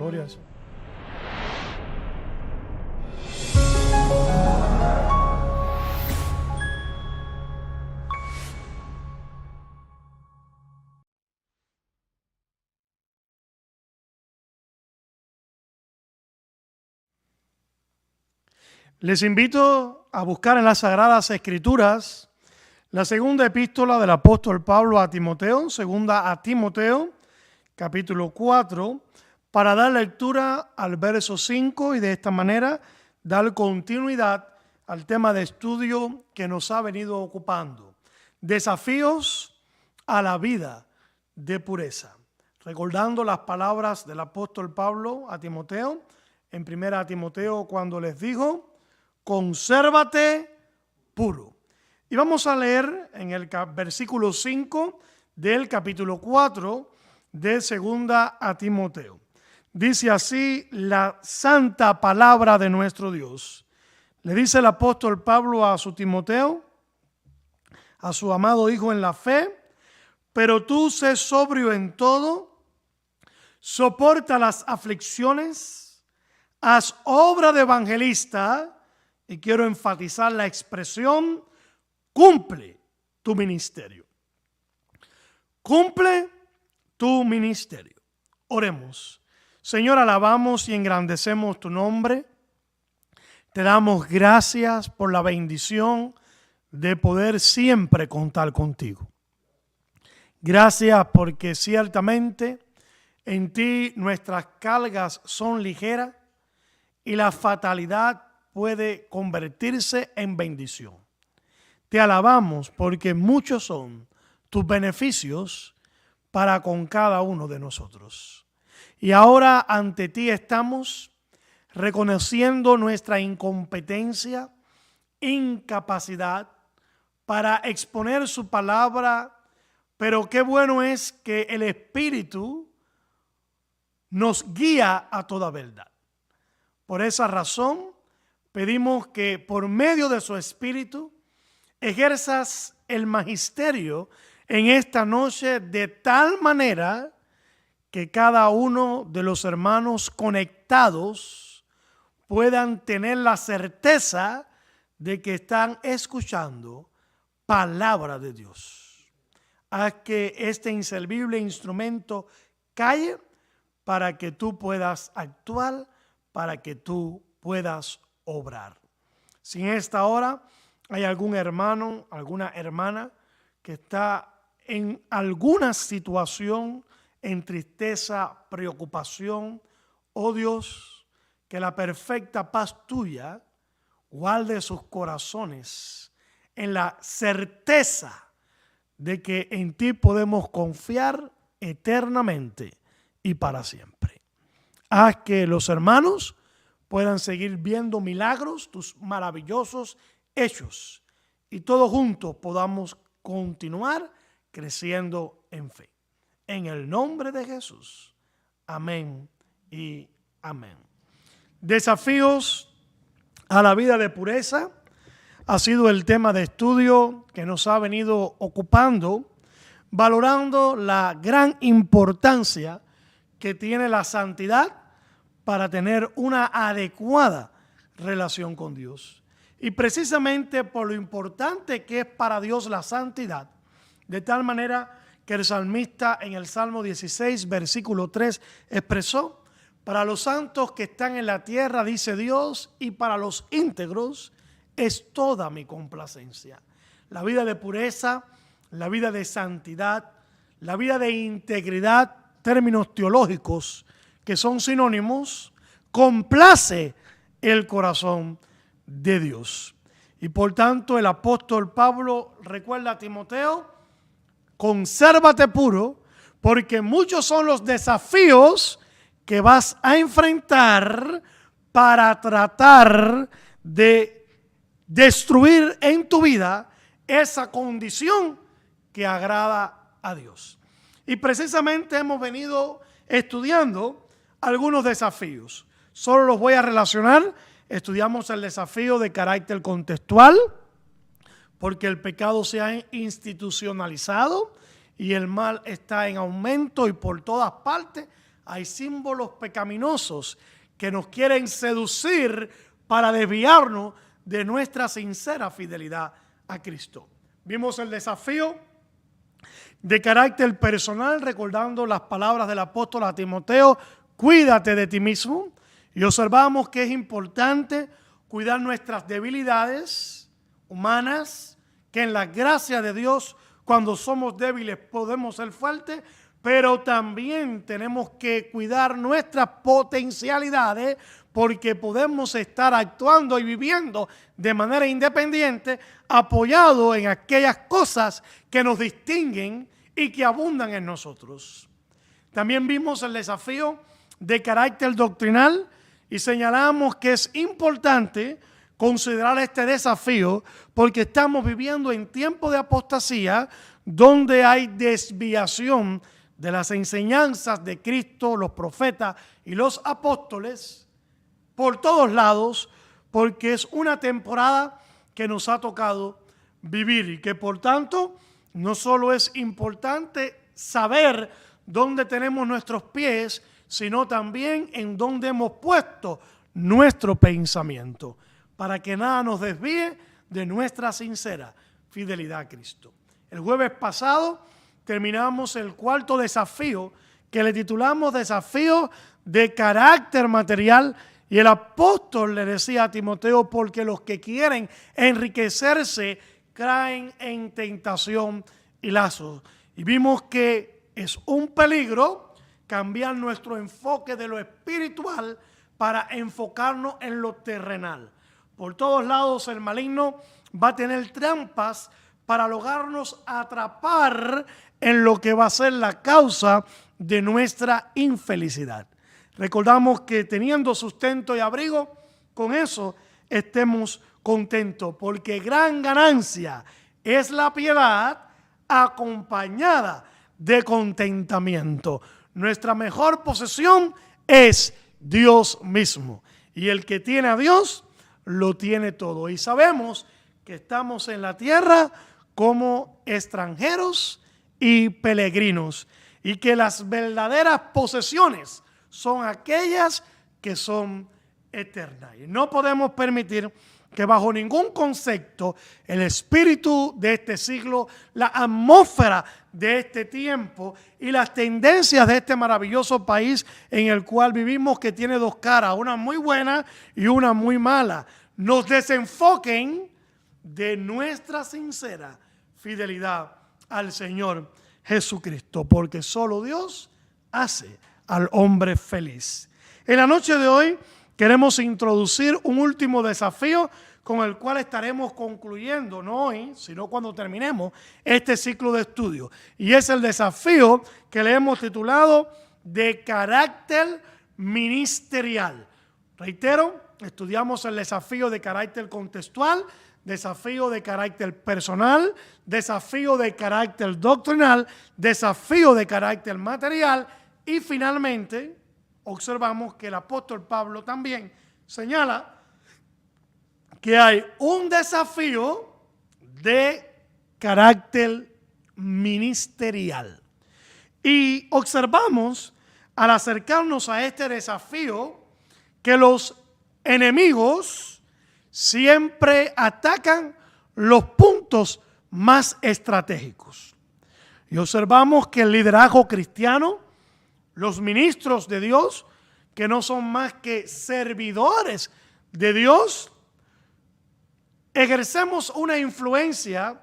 Gloria al Señor. Les invito a buscar en las Sagradas Escrituras la segunda epístola del apóstol Pablo a Timoteo, segunda a Timoteo, capítulo 4, para dar lectura al verso 5 y de esta manera dar continuidad al tema de estudio que nos ha venido ocupando. Desafíos a la vida de pureza. Recordando las palabras del apóstol Pablo a Timoteo, en 1 Timoteo cuando les dijo: consérvate puro. Y vamos a leer en el versículo 5 del capítulo 4 de segunda a Timoteo. Dice así la santa palabra de nuestro Dios. Le dice el apóstol Pablo a su Timoteo, a su amado hijo en la fe: pero tú sé sobrio en todo, soporta las aflicciones, haz obra de evangelista, y quiero enfatizar la expresión, cumple tu ministerio. Cumple tu ministerio. Oremos. Señor, alabamos y engrandecemos tu nombre. Te damos gracias por la bendición de poder siempre contar contigo. Gracias porque ciertamente en ti nuestras cargas son ligeras y la fatalidad puede convertirse en bendición. Te alabamos porque muchos son tus beneficios para con cada uno de nosotros. Y ahora ante ti estamos reconociendo nuestra incompetencia, incapacidad para exponer su palabra, pero qué bueno es que el Espíritu nos guía a toda verdad. Por esa razón, pedimos que por medio de su Espíritu ejerzas el magisterio en esta noche de tal manera que cada uno de los hermanos conectados puedan tener la certeza de que están escuchando palabra de Dios. Haz que este inservible instrumento calle para que tú puedas actuar, para que tú puedas obrar. Si en esta hora hay algún hermano, alguna hermana que está en alguna situación, en tristeza, preocupación, oh Dios, que la perfecta paz tuya guarde sus corazones en la certeza de que en ti podemos confiar eternamente y para siempre. Haz que los hermanos puedan seguir viendo milagros, tus maravillosos hechos, y todos juntos podamos continuar creciendo en fe. En el nombre de Jesús. Amén y amén. Desafíos a la vida de pureza ha sido el tema de estudio que nos ha venido ocupando, valorando la gran importancia que tiene la santidad para tener una adecuada relación con Dios. Y precisamente por lo importante que es para Dios la santidad, de tal manera que el salmista en el Salmo 16, versículo 3, expresó: para los santos que están en la tierra, dice Dios, y para los íntegros es toda mi complacencia. La vida de pureza, la vida de santidad, la vida de integridad, términos teológicos que son sinónimos, complace el corazón de Dios. Y por tanto el apóstol Pablo recuerda a Timoteo: consérvate puro, porque muchos son los desafíos que vas a enfrentar para tratar de destruir en tu vida esa condición que agrada a Dios. Y precisamente hemos venido estudiando algunos desafíos. Solo los voy a relacionar. Estudiamos el desafío de carácter contextual, porque el pecado se ha institucionalizado y el mal está en aumento y por todas partes hay símbolos pecaminosos que nos quieren seducir para desviarnos de nuestra sincera fidelidad a Cristo. Vimos el desafío de carácter personal, recordando las palabras del apóstol a Timoteo: cuídate de ti mismo. Y observamos que es importante cuidar nuestras debilidades humanas, que en la gracia de Dios, cuando somos débiles, podemos ser fuertes, pero también tenemos que cuidar nuestras potencialidades, porque podemos estar actuando y viviendo de manera independiente, apoyado en aquellas cosas que nos distinguen y que abundan en nosotros. También vimos el desafío de carácter doctrinal y señalamos que es importante considerar este desafío porque estamos viviendo en tiempos de apostasía, donde hay desviación de las enseñanzas de Cristo, los profetas y los apóstoles por todos lados, porque es una temporada que nos ha tocado vivir y que por tanto no solo es importante saber dónde tenemos nuestros pies, sino también en dónde hemos puesto nuestro pensamiento, para que nada nos desvíe de nuestra sincera fidelidad a Cristo. El jueves pasado terminamos el cuarto desafío, que le titulamos Desafío de Carácter Material, y el apóstol le decía a Timoteo: porque los que quieren enriquecerse caen en tentación y lazos. Y vimos que es un peligro cambiar nuestro enfoque de lo espiritual para enfocarnos en lo terrenal. Por todos lados el maligno va a tener trampas para lograrnos atrapar en lo que va a ser la causa de nuestra infelicidad. Recordamos que teniendo sustento y abrigo, con eso estemos contentos, porque gran ganancia es la piedad acompañada de contentamiento. Nuestra mejor posesión es Dios mismo, y el que tiene a Dios lo tiene todo. Y sabemos que estamos en la tierra como extranjeros y peregrinos, y que las verdaderas posesiones son aquellas que son eternas. Y no podemos permitir que bajo ningún concepto el espíritu de este siglo, la atmósfera de este tiempo y las tendencias de este maravilloso país en el cual vivimos, que tiene dos caras, una muy buena y una muy mala, nos desenfoquen de nuestra sincera fidelidad al Señor Jesucristo, porque solo Dios hace al hombre feliz. En la noche de hoy queremos introducir un último desafío con el cual estaremos concluyendo, no hoy, sino cuando terminemos este ciclo de estudio. Y es el desafío que le hemos titulado de carácter ministerial. Reitero, estudiamos el desafío de carácter contextual, desafío de carácter personal, desafío de carácter doctrinal, desafío de carácter material, y finalmente observamos que el apóstol Pablo también señala que hay un desafío de carácter ministerial. Y observamos al acercarnos a este desafío que los enemigos siempre atacan los puntos más estratégicos. Y observamos que el liderazgo cristiano, los ministros de Dios, que no son más que servidores de Dios, ejercemos una influencia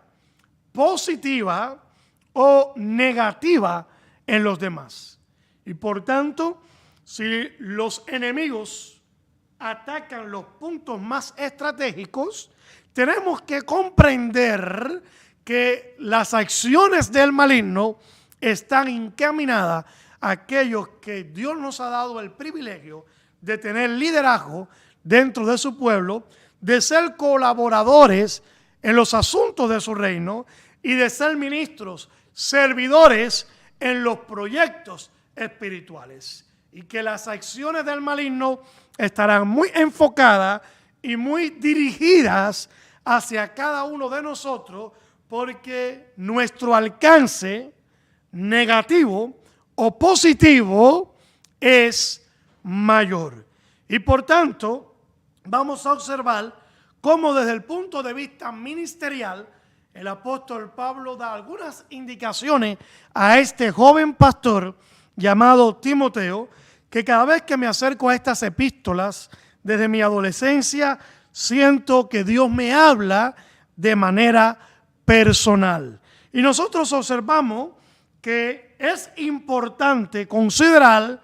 positiva o negativa en los demás. Y por tanto, si los enemigos atacan los puntos más estratégicos, tenemos que comprender que las acciones del maligno están encaminadas a aquellos que Dios nos ha dado el privilegio de tener liderazgo dentro de su pueblo, de ser colaboradores en los asuntos de su reino y de ser ministros, servidores en los proyectos espirituales. Y que las acciones del maligno estarán muy enfocadas y muy dirigidas hacia cada uno de nosotros, porque nuestro alcance negativo o positivo es mayor. Y por tanto, vamos a observar cómo desde el punto de vista ministerial, el apóstol Pablo da algunas indicaciones a este joven pastor llamado Timoteo, que cada vez que me acerco a estas epístolas, desde mi adolescencia, siento que Dios me habla de manera personal. Y nosotros observamos que es importante considerar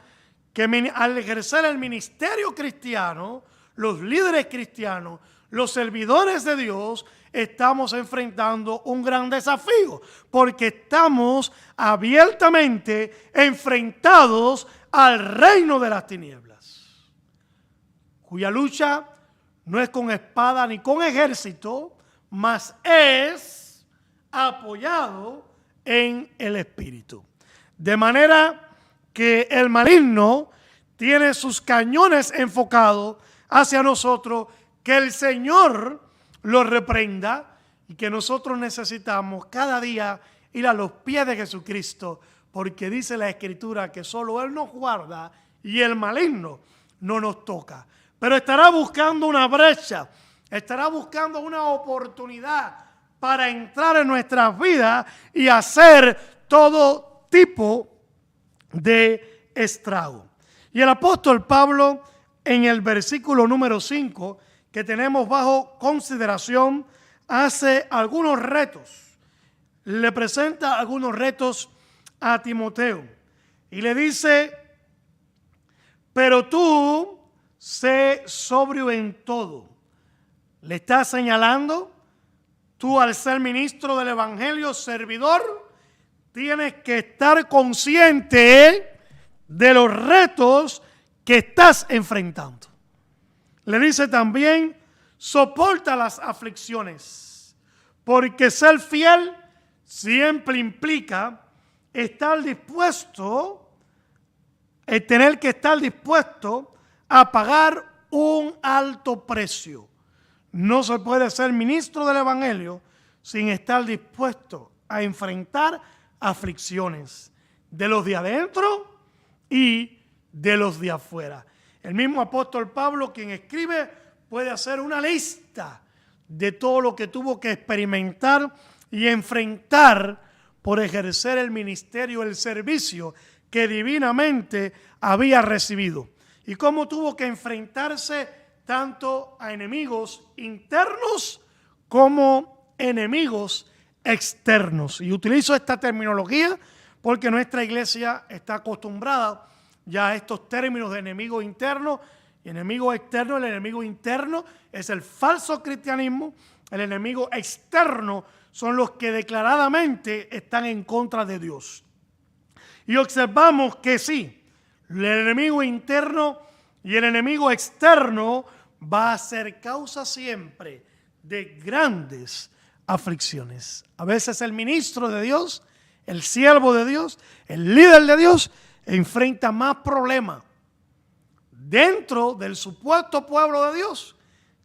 que al ejercer el ministerio cristiano, los líderes cristianos, los servidores de Dios, estamos enfrentando un gran desafío, porque estamos abiertamente enfrentados al reino de las tinieblas, cuya lucha no es con espada ni con ejército, mas es apoyado en el Espíritu. De manera que el maligno tiene sus cañones enfocados hacia nosotros, que el Señor lo reprenda y que nosotros necesitamos cada día ir a los pies de Jesucristo, porque dice la Escritura que solo Él nos guarda y el maligno no nos toca. Pero estará buscando una brecha, estará buscando una oportunidad para entrar en nuestras vidas y hacer todo tipo de estrago. Y el apóstol Pablo, en el versículo número 5, que tenemos bajo consideración, hace algunos retos. Le presenta algunos retos a Timoteo. Y le dice: pero tú sé sobrio en todo. Le está señalando, tú al ser ministro del Evangelio, servidor, tienes que estar consciente de los retos que estás enfrentando. Le dice también: soporta las aflicciones, porque ser fiel siempre implica estar dispuesto, tener que estar dispuesto a pagar un alto precio. No se puede ser ministro del Evangelio sin estar dispuesto a enfrentar aflicciones de los de adentro y de los de afuera. El mismo apóstol Pablo, quien escribe, puede hacer una lista de todo lo que tuvo que experimentar y enfrentar por ejercer el ministerio, el servicio que divinamente había recibido. Y cómo tuvo que enfrentarse tanto a enemigos internos como enemigos externos. Y utilizo esta terminología porque nuestra iglesia está acostumbrada ya a estos términos de enemigo interno y enemigo externo. El enemigo interno es el falso cristianismo. El enemigo externo son los que declaradamente están en contra de Dios. Y observamos que sí, el enemigo interno y el enemigo externo va a ser causa siempre de grandes aflicciones. A veces el ministro de Dios, el siervo de Dios, el líder de Dios, enfrenta más problemas dentro del supuesto pueblo de Dios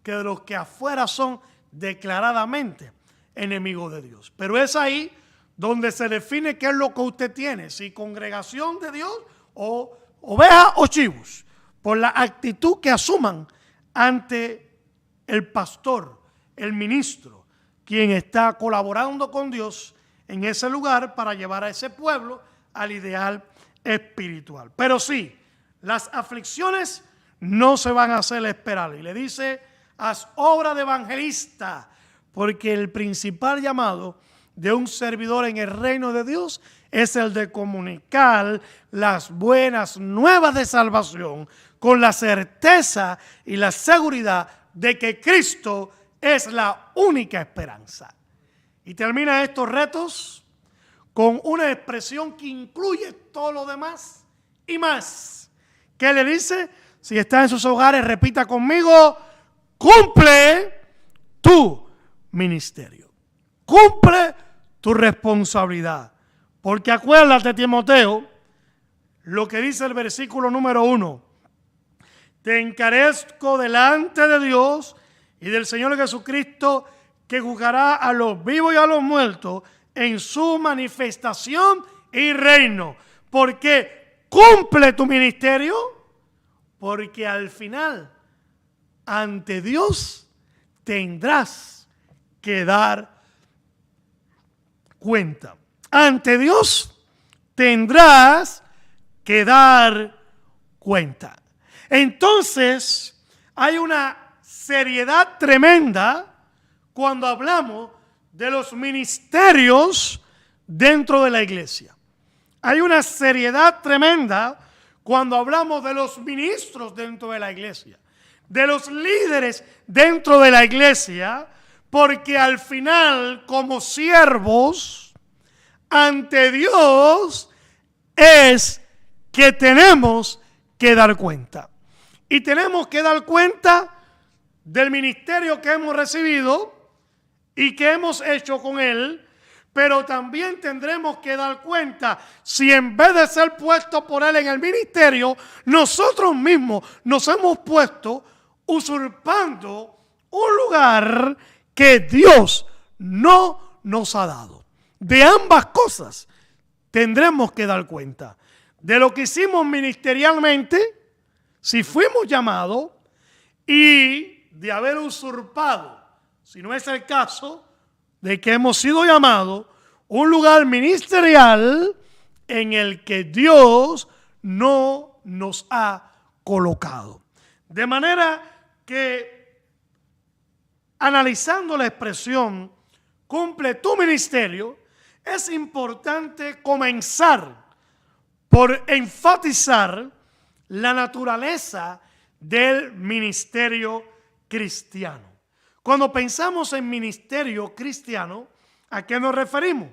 que de los que afuera son declaradamente enemigos de Dios. Pero es ahí donde se define qué es lo que usted tiene, si congregación de Dios o ovejas o chivos, por la actitud que asuman ante el pastor, el ministro, quien está colaborando con Dios en ese lugar para llevar a ese pueblo al ideal espiritual. Pero sí, las aflicciones no se van a hacer esperar. Y le dice: haz obra de evangelista, porque el principal llamado de un servidor en el reino de Dios es el de comunicar las buenas nuevas de salvación con la certeza y la seguridad de que Cristo es la única esperanza. Y termina estos retos con una expresión que incluye todo lo demás y más. ¿Qué le dice? Si está en sus hogares, repita conmigo: cumple tu ministerio. Cumple tu responsabilidad. Porque acuérdate, Timoteo, lo que dice el versículo número 1. Te encarezco delante de Dios y del Señor Jesucristo, que juzgará a los vivos y a los muertos en su manifestación y reino. Porque cumple tu ministerio, porque al final, ante Dios, tendrás que dar cuenta. Ante Dios, tendrás que dar cuenta. Entonces, hay una seriedad tremenda cuando hablamos de los ministerios dentro de la iglesia. Hay una seriedad tremenda cuando hablamos de los ministros dentro de la iglesia, de los líderes dentro de la iglesia, porque al final, como siervos ante Dios, es que tenemos que dar cuenta. Y tenemos que dar cuenta del ministerio que hemos recibido y que hemos hecho con él, pero también tendremos que dar cuenta si en vez de ser puestos por él en el ministerio, nosotros mismos nos hemos puesto usurpando un lugar que Dios no nos ha dado. De ambas cosas tendremos que dar cuenta. De lo que hicimos ministerialmente, si fuimos llamados, y de haber usurpado, si no es el caso, de que hemos sido llamados, un lugar ministerial en el que Dios no nos ha colocado. De manera que, analizando la expresión, cumple tu ministerio, es importante comenzar por enfatizar la naturaleza del ministerio cristiano. Cuando pensamos en ministerio cristiano, ¿a qué nos referimos?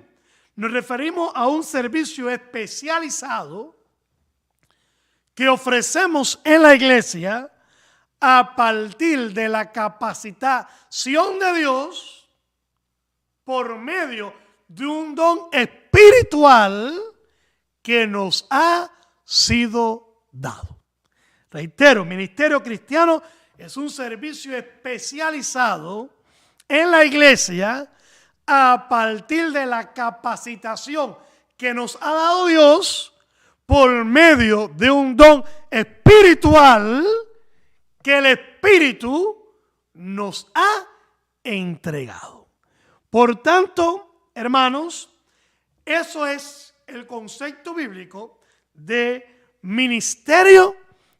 Nos referimos a un servicio especializado que ofrecemos en la iglesia a partir de la capacitación de Dios por medio de un don espiritual que nos ha sido dado. Reitero, ministerio cristiano es un servicio especializado en la iglesia a partir de la capacitación que nos ha dado Dios por medio de un don espiritual que el Espíritu nos ha entregado. Por tanto, hermanos, eso es el concepto bíblico de ministerio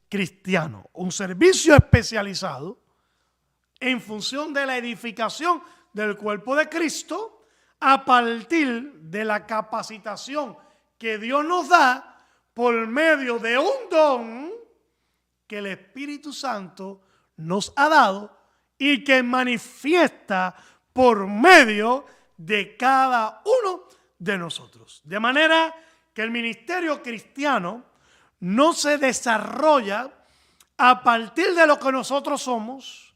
cristiano, un servicio especializado en función de la edificación del cuerpo de Cristo a partir de la capacitación que Dios nos da por medio de un don que el Espíritu Santo nos ha dado y que manifiesta por medio de cada uno de nosotros. De manera que el ministerio cristiano no se desarrolla a partir de lo que nosotros somos,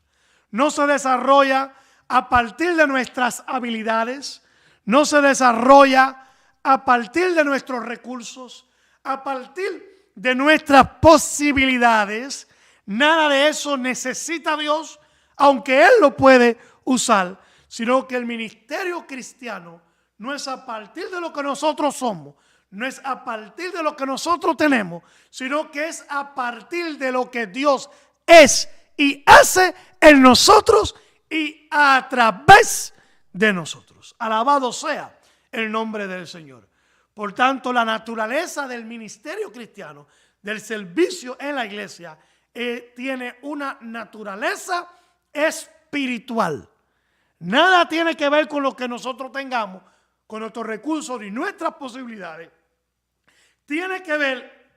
no se desarrolla a partir de nuestras habilidades, no se desarrolla a partir de nuestros recursos, a partir de nuestras posibilidades. Nada de eso necesita Dios, aunque Él lo puede usar, sino que el ministerio cristiano no es a partir de lo que nosotros somos, no es a partir de lo que nosotros tenemos, sino que es a partir de lo que Dios es y hace en nosotros y a través de nosotros. Alabado sea el nombre del Señor. Por tanto, la naturaleza del ministerio cristiano, del servicio en la iglesia, tiene una naturaleza espiritual. Nada tiene que ver con lo que nosotros tengamos, con nuestros recursos y nuestras posibilidades. Tiene que ver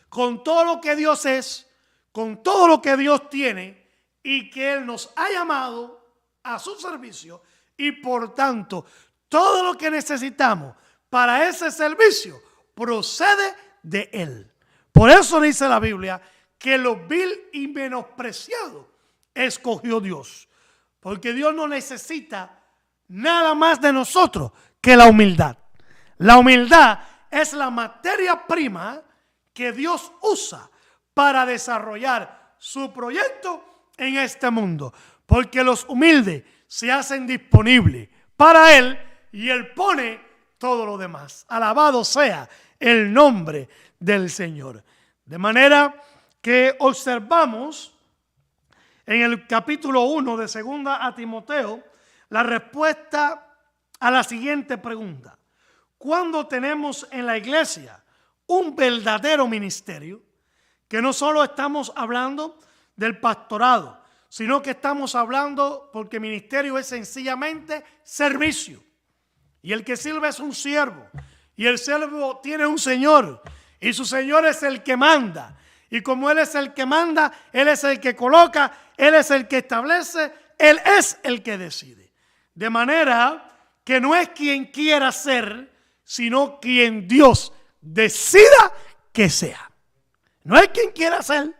con todo lo que Dios es, con todo lo que Dios tiene y que Él nos ha llamado a su servicio y por tanto todo lo que necesitamos para ese servicio procede de Él. Por eso dice la Biblia que lo vil y menospreciado escogió Dios, porque Dios no necesita nada más de nosotros que la humildad. La humildad es la materia prima que Dios usa para desarrollar su proyecto en este mundo. Porque los humildes se hacen disponibles para Él y Él pone todo lo demás. Alabado sea el nombre del Señor. De manera que observamos en el capítulo 1 de 2 a Timoteo la respuesta a la siguiente pregunta: ¿cuándo tenemos en la iglesia un verdadero ministerio? Que no solo estamos hablando del pastorado, sino que estamos hablando, porque ministerio es sencillamente servicio. Y el que sirve es un siervo. Y el siervo tiene un señor. Y su señor es el que manda. Y como Él es el que manda, Él es el que coloca, Él es el que establece, Él es el que decide. De manera que no es quien quiera ser, sino quien Dios decida que sea. No es quien quiera ser,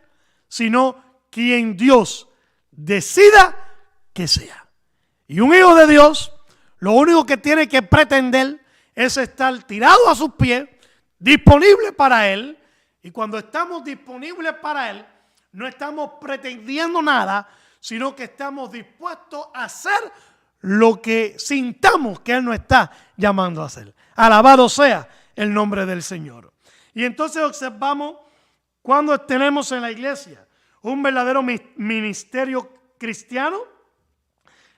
sino quien Dios decida que sea. Y un hijo de Dios, lo único que tiene que pretender es estar tirado a sus pies, disponible para Él. Y cuando estamos disponibles para Él, no estamos pretendiendo nada, sino que estamos dispuestos a hacer lo que sintamos que Él nos está llamando a hacer. Alabado sea el nombre del Señor. Y entonces observamos cuando tenemos en la iglesia un verdadero ministerio cristiano.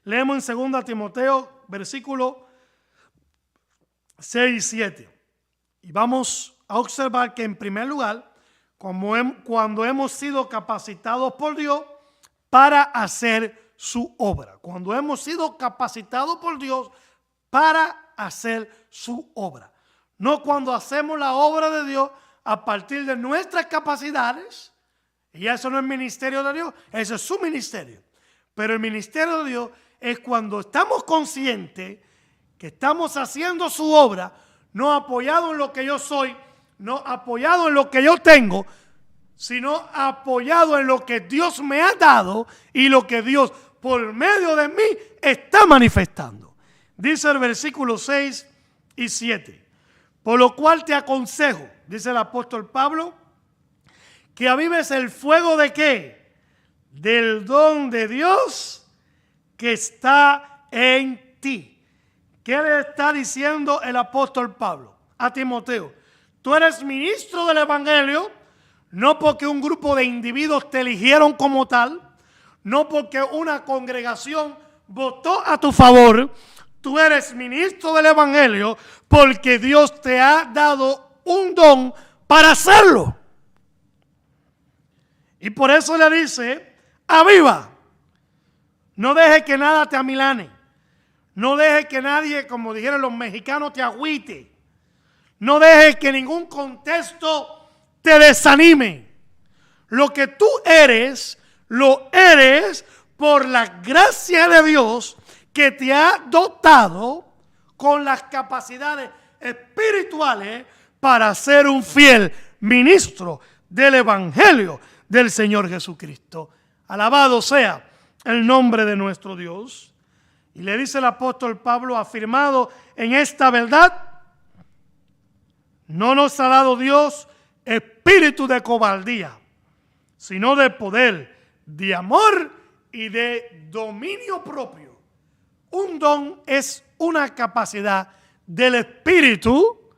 Leemos en 2 Timoteo, versículos 6 y 7. Y vamos a observar que en primer lugar, cuando hemos sido capacitados por Dios para hacer su obra. Cuando hemos sido capacitados por Dios para hacer su obra. No cuando hacemos la obra de Dios a partir de nuestras capacidades. Y eso no es ministerio de Dios, ese es su ministerio. Pero el ministerio de Dios es cuando estamos conscientes que estamos haciendo su obra, no apoyado en lo que yo soy, no apoyado en lo que yo tengo, sino apoyado en lo que Dios me ha dado y lo que Dios por medio de mí está manifestando. Dice el versículo 6 y 7. Por lo cual te aconsejo, dice el apóstol Pablo, que avives el fuego ¿de qué? Del don de Dios que está en ti. ¿Qué le está diciendo el apóstol Pablo a Timoteo? Tú eres ministro del evangelio, no porque un grupo de individuos te eligieron como tal, no porque una congregación votó a tu favor. Tú eres ministro del evangelio porque Dios te ha dado un don para hacerlo. Y por eso le dice, aviva. No deje que nada te amilane. No deje que nadie, como dijeron los mexicanos, te agüite. No deje que ningún contexto te desanime. Lo que tú eres, lo eres por la gracia de Dios que te ha dotado con las capacidades espirituales para ser un fiel ministro del evangelio del Señor Jesucristo. Alabado sea el nombre de nuestro Dios. Y le dice el apóstol Pablo, afirmado en esta verdad, no nos ha dado Dios espíritu de cobardía, sino de poder, de amor y de dominio propio. Un don es una capacidad del espíritu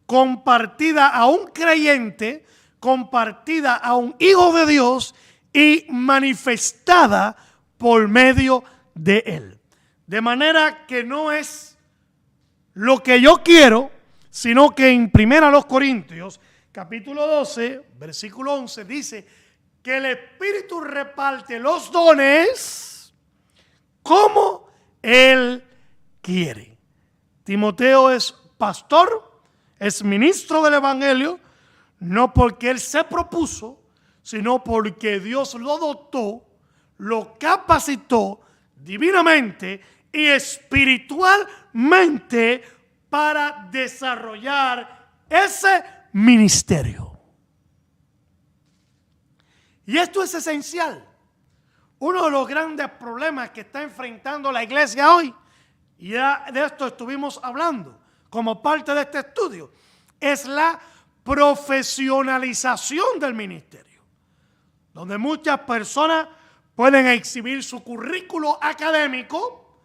compartida a un creyente, compartida a un hijo de Dios y manifestada por medio de él. De manera que no es lo que yo quiero, sino que en 1 Corintios, capítulo 12, versículo 11, dice que el Espíritu reparte los dones como Él quiere. Timoteo es pastor, es ministro del evangelio, no porque él se propuso, sino porque Dios lo dotó, lo capacitó divinamente y espiritualmente para desarrollar ese ministerio. Y esto es esencial. Uno de los grandes problemas que está enfrentando la iglesia hoy, y ya de esto estuvimos hablando como parte de este estudio, es la profesionalización del ministerio, donde muchas personas pueden exhibir su currículo académico,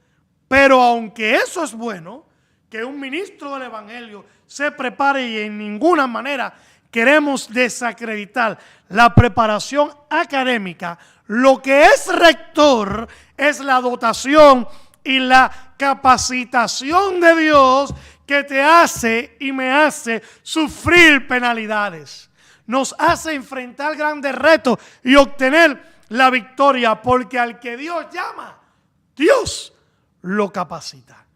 pero aunque eso es bueno, que un ministro del evangelio se prepare y en ninguna manera queremos desacreditar la preparación académica, lo que es rector es la dotación y la capacitación de Dios que te hace y me hace sufrir penalidades. Nos hace enfrentar grandes retos y obtener la victoria, porque al que Dios llama, Dios lo capacita.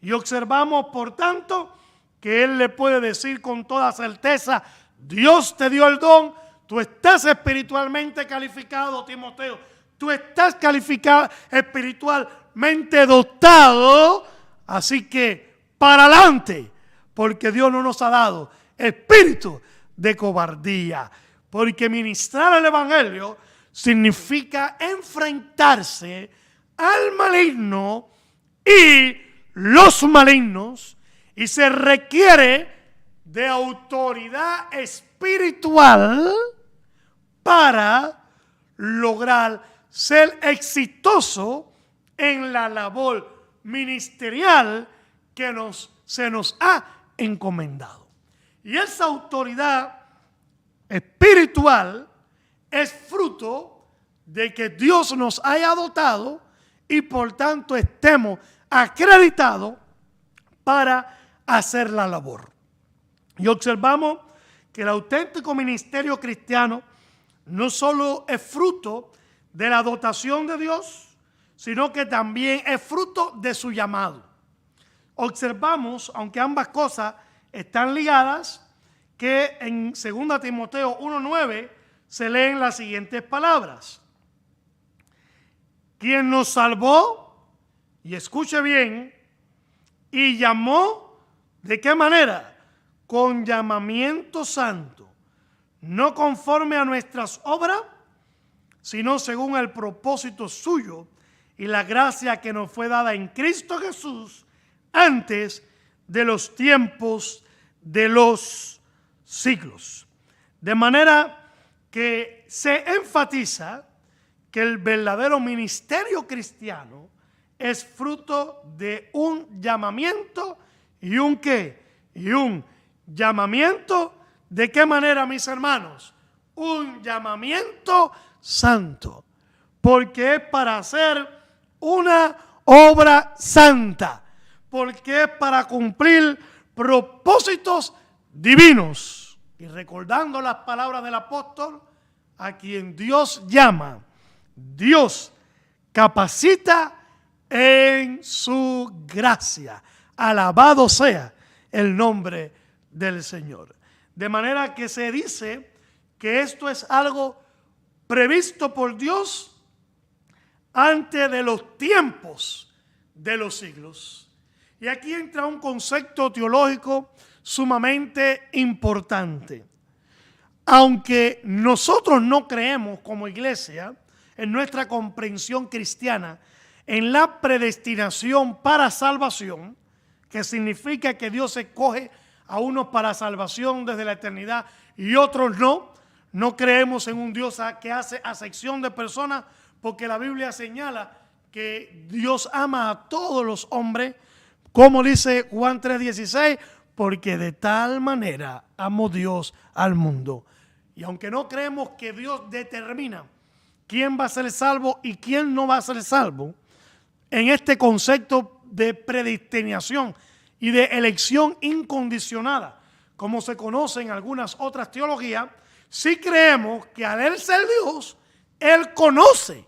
Y observamos, por tanto, que Él le puede decir con toda certeza: Dios te dio el don, tú estás espiritualmente calificado, Timoteo, tú estás calificado, espiritualmente dotado, así que para adelante, porque Dios no nos ha dado espíritu de cobardía, porque ministrar el evangelio significa enfrentarse al maligno y los malignos, y se requiere de autoridad espiritual para lograr ser exitoso en la labor ministerial que se nos ha encomendado. Y esa autoridad espiritual es fruto de que Dios nos haya dotado y por tanto estemos acreditados para hacer la labor. Y observamos que el auténtico ministerio cristiano no solo es fruto de la dotación de Dios, sino que también es fruto de su llamado. Observamos, aunque ambas cosas están ligadas, que en 2 Timoteo 1:9 se leen las siguientes palabras: quien nos salvó, y escuche bien, y llamó, ¿de qué manera? Con llamamiento santo, no conforme a nuestras obras, sino según el propósito suyo y la gracia que nos fue dada en Cristo Jesús antes de los tiempos de los siglos. De manera que se enfatiza que el verdadero ministerio cristiano es fruto de un llamamiento y un ¿qué? Y un llamamiento, ¿de qué manera, mis hermanos? Un llamamiento santo, porque es para hacer una obra santa, porque es para cumplir propósitos divinos. Y recordando las palabras del apóstol, a quien Dios llama, Dios capacita en su gracia. Alabado sea el nombre del Señor. De manera que se dice que esto es algo previsto por Dios antes de los tiempos de los siglos. Y aquí entra un concepto teológico sumamente importante. Aunque nosotros no creemos como iglesia, en nuestra comprensión cristiana, en la predestinación para salvación, que significa que Dios escoge a unos para salvación desde la eternidad y otros no. No creemos en un Dios que hace acepción de personas, porque la Biblia señala que Dios ama a todos los hombres, como dice Juan 3:16, porque de tal manera amó Dios al mundo. Y aunque no creemos que Dios determina quién va a ser salvo y quién no va a ser salvo, en este concepto de predestinación y de elección incondicionada, como se conoce en algunas otras teologías, sí creemos que al Él ser Dios, Él conoce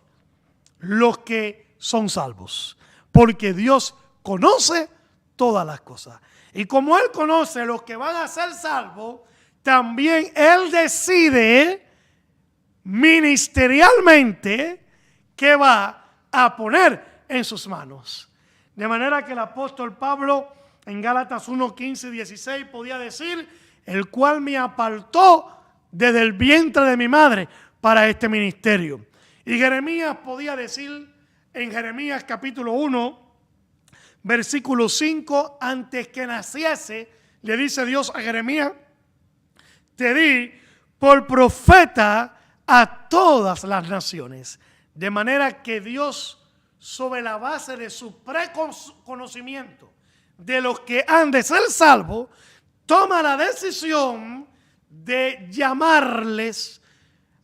los que son salvos, porque Dios conoce todas las cosas. Y como Él conoce los que van a ser salvos, también Él decide ministerialmente qué va a poner en sus manos. De manera que el apóstol Pablo en Gálatas 1:15 y 16 podía decir: el cual me apartó desde el vientre de mi madre para este ministerio. Y Jeremías podía decir en Jeremías capítulo 1, versículo 5, antes que naciese, le dice Dios a Jeremías: te di por profeta a todas las naciones. De manera que Dios, sobre la base de su preconocimiento de los que han de ser salvos, toma la decisión de llamarles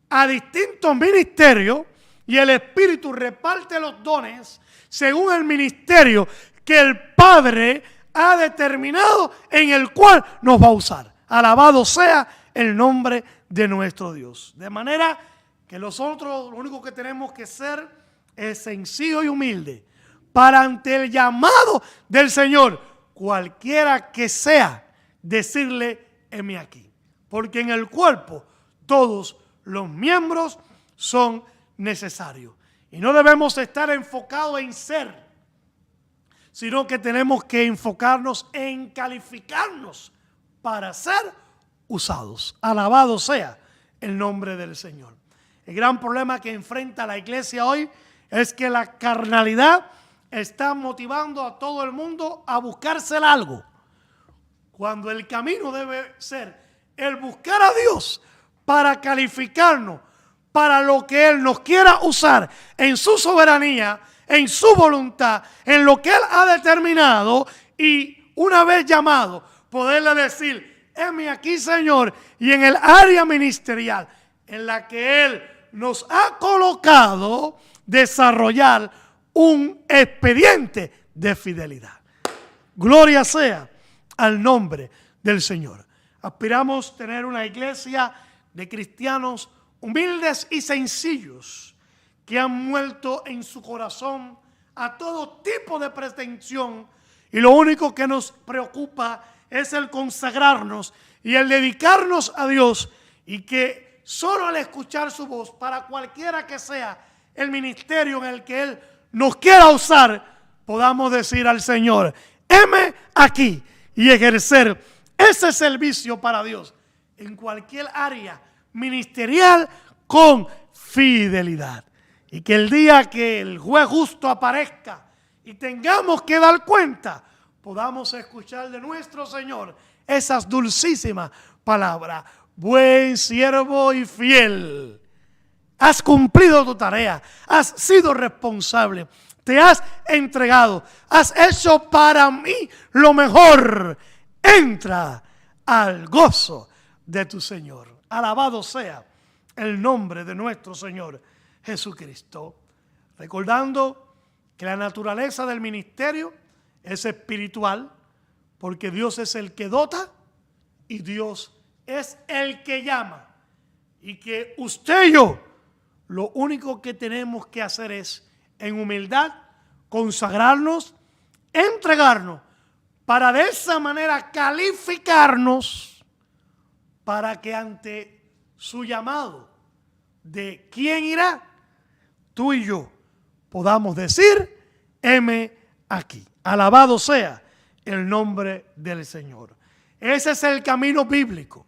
a distintos ministerios y el Espíritu reparte los dones según el ministerio que el Padre ha determinado en el cual nos va a usar. Alabado sea el nombre de nuestro Dios. De manera que nosotros lo único que tenemos que ser es sencillo y humilde para ante el llamado del Señor, cualquiera que sea, decirle: heme aquí. Porque en el cuerpo todos los miembros son necesarios. Y no debemos estar enfocados en ser, sino que tenemos que enfocarnos en calificarnos para ser usados. Alabado sea el nombre del Señor. El gran problema que enfrenta la iglesia hoy es que la carnalidad está motivando a todo el mundo a buscarse algo, cuando el camino debe ser el buscar a Dios para calificarnos para lo que Él nos quiera usar en su soberanía, en su voluntad, en lo que Él ha determinado, y una vez llamado, poderle decir: heme aquí, Señor, y en el área ministerial en la que Él nos ha colocado, desarrollar un expediente de fidelidad. Gloria sea al nombre del Señor. Aspiramos tener una iglesia de cristianos humildes y sencillos que han muerto en su corazón a todo tipo de pretensión, y lo único que nos preocupa es el consagrarnos y el dedicarnos a Dios, y que solo al escuchar su voz, para cualquiera que sea el ministerio en el que Él nos quiera usar, podamos decir al Señor: heme aquí, y ejercer ese servicio para Dios en cualquier área ministerial con fidelidad. Y que el día que el juez justo aparezca y tengamos que dar cuenta, podamos escuchar de nuestro Señor esas dulcísimas palabras: buen siervo y fiel, has cumplido tu tarea, has sido responsable, te has entregado, has hecho para mí lo mejor, entra al gozo de tu Señor. Alabado sea el nombre de nuestro Señor Jesucristo. Recordando que la naturaleza del ministerio es espiritual, porque Dios es el que dota y Dios es el que llama. Y que usted y yo, lo único que tenemos que hacer es, en humildad, consagrarnos, entregarnos, para de esa manera calificarnos para que ante su llamado de quién irá, tú y yo podamos decir: heme aquí. Alabado sea el nombre del Señor. Ese es el camino bíblico.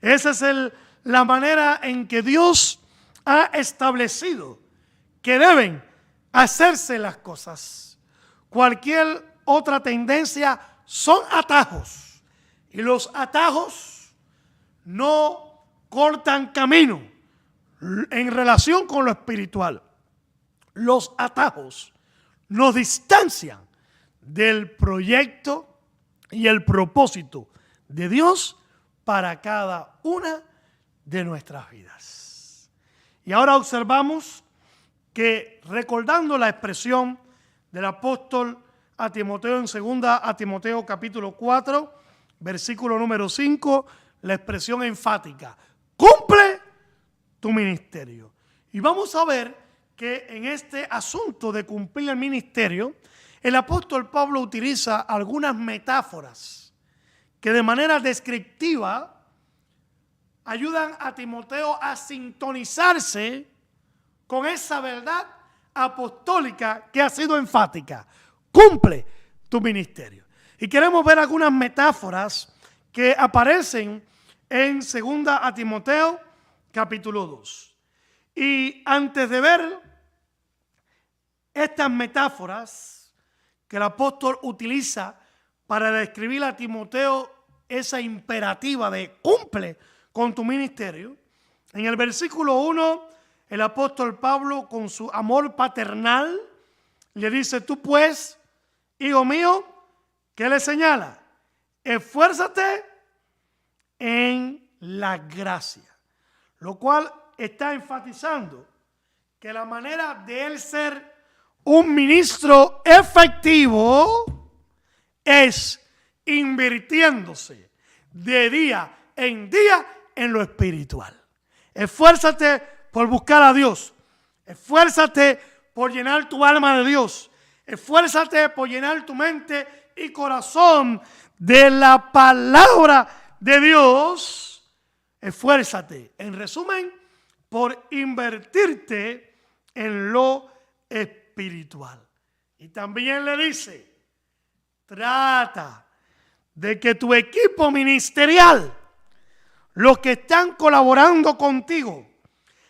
Esa es la manera en que Dios ha establecido que deben hacerse las cosas. Cualquier otra tendencia son atajos, y los atajos no cortan camino en relación con lo espiritual. Los atajos nos distancian del proyecto y el propósito de Dios para cada una de nuestras vidas. Y ahora observamos que, recordando la expresión del apóstol a Timoteo en 2 a Timoteo capítulo 4, versículo número 5, la expresión enfática: cumple tu ministerio. Y vamos a ver que en este asunto de cumplir el ministerio, el apóstol Pablo utiliza algunas metáforas que de manera descriptiva ayudan a Timoteo a sintonizarse con esa verdad apostólica que ha sido enfática: cumple tu ministerio. Y queremos ver algunas metáforas que aparecen en 2 a Timoteo capítulo 2. Y antes de ver estas metáforas que el apóstol utiliza para describir a Timoteo esa imperativa de cumple con tu ministerio, en el versículo 1 el apóstol Pablo, con su amor paternal, le dice: tú pues, hijo mío, ¿qué le señala? Esfuérzate en la gracia. Lo cual está enfatizando que la manera de él ser un ministro efectivo es invirtiéndose de día en lo espiritual. Esfuérzate por buscar a Dios. Esfuérzate por llenar tu alma de Dios. Esfuérzate por llenar tu mente y corazón de la palabra de Dios. Esfuérzate, en resumen, por invertirte en lo espiritual. Y también le dice, trata de que tu equipo ministerial, los que están colaborando contigo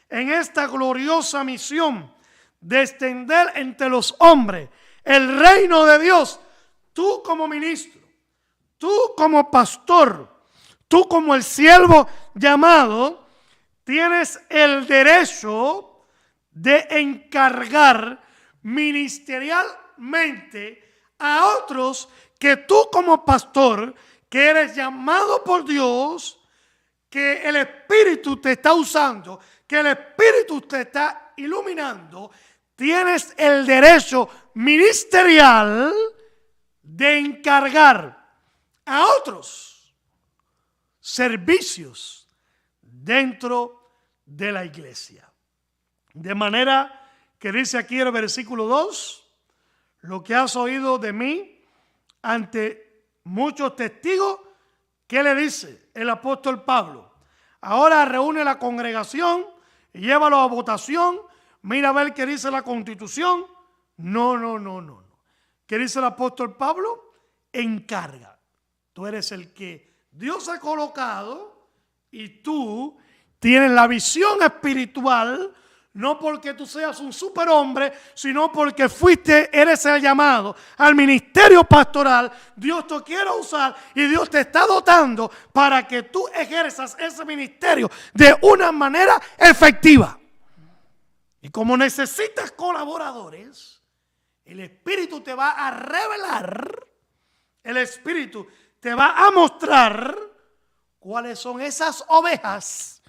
en esta gloriosa misión de extender entre los hombres el reino de Dios, tú como ministro, tú como pastor, tú como el siervo llamado, tienes el derecho de encargar ministerialmente a otros que tú como pastor, que eres llamado por Dios, que el Espíritu te está usando, que el Espíritu te está iluminando, tienes el derecho ministerial de encargar a otros servicios dentro de la iglesia. De manera que dice aquí el versículo 2, lo que has oído de mí ante muchos testigos, ¿qué le dice el apóstol Pablo? Ahora reúne la congregación y llévalo a votación. Mira a ver qué dice la Constitución. No. ¿Qué dice el apóstol Pablo? Encarga. Tú eres el que Dios ha colocado y tú tienes la visión espiritual, no porque tú seas un superhombre, sino porque eres el llamado al ministerio pastoral. Dios te quiere usar y Dios te está dotando para que tú ejerzas ese ministerio de una manera efectiva. Y como necesitas colaboradores, el Espíritu te va a revelar, el Espíritu te va a mostrar cuáles son esas ovejas